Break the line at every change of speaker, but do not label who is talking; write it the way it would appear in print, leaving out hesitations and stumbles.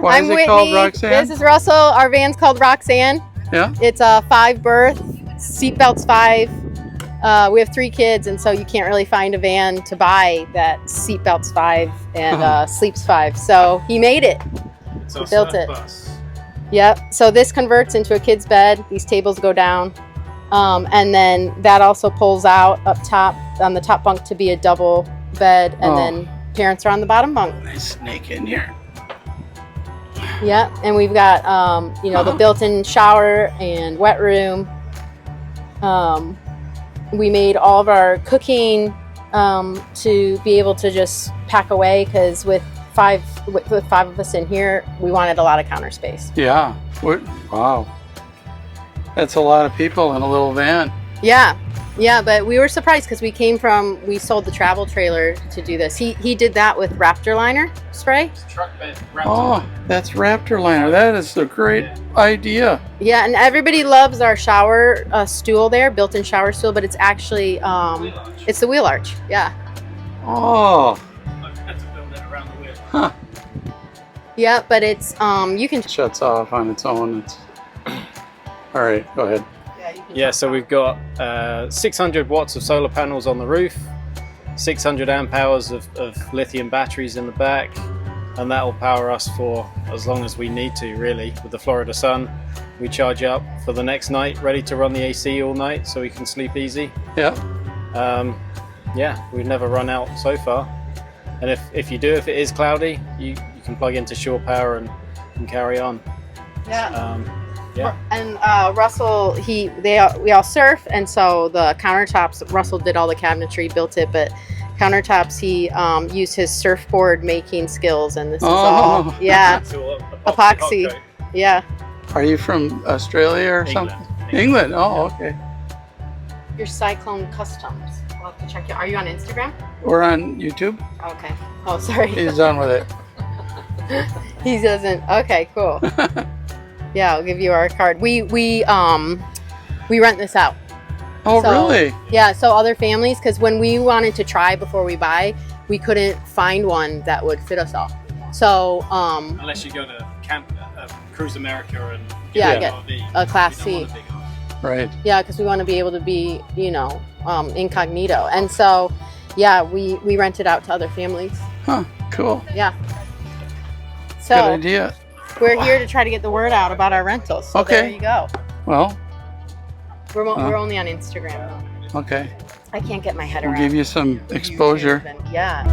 Why is it called Roxanne?
This is Russell. Our van's called Roxanne.
Yeah.
It's a 5 berth, seatbelts 5. We have 3 kids, and so you can't really find a van to buy that seatbelts 5 and sleeps 5. So he made it.
So
He built it.
bus.
Yep. So this converts into a kid's bed. These tables go down. And then that also pulls out up top on the top bunk to be a double bed. And then parents are on the bottom bunk.
Nice snake in here.
Yep. And we've got, the built-in shower and wet room. We made all of our cooking to be able to just pack away, because with 5 of us in here, we wanted a lot of counter space.
Yeah. Wow. That's a lot of people in a little van.
Yeah, but we were surprised because we sold the travel trailer to do this. He did that with Raptor liner spray.
Truck bed.
That's Raptor liner. That is a great idea.
Yeah, and everybody loves our shower stool there, built-in shower stool, but it's actually it's the wheel arch. Yeah.
Oh.
I've had to build it around the wheel.
Huh.
Yeah, but it's you can.
It shuts off on its own. All right, go ahead.
Yeah, so we've got 600 watts of solar panels on the roof, 600 amp hours of lithium batteries in the back, and that will power us for as long as we need to, really. With the Florida sun, we charge up for the next night, ready to run the AC all night so we can sleep easy.
Yeah.
Yeah, we've never run out so far. And if it is cloudy, you can plug into shore power and carry on.
Yeah.
Yeah.
And Russell, we all surf, and so the countertops, Russell did all the cabinetry, built it, but countertops, he used his surfboard making skills, and this is all, epoxy. Yeah.
Are you from Australia or something? England. Oh, okay.
Your Cyclone Customs. We'll have to check you. Are you on Instagram?
We're on YouTube.
Okay. Oh, sorry.
He's done with it.
He doesn't. Okay, cool. Yeah, I'll give you our card. We rent this out.
Oh, really?
Yeah, so other families, because when we wanted to try before we buy, we couldn't find one that would fit us all. So
unless you go to Cruise America and
get
RV,
a Class C.
Right.
Yeah, because we want to be able to be, incognito. And so, yeah, we rent it out to other families.
Huh, cool.
Yeah. So,
good idea.
We're here to try to get the word out about our rentals. So
okay.
There you go.
Well.
We're only on Instagram, though.
Okay.
I can't get my head around.
We'll give you some exposure.
Yeah.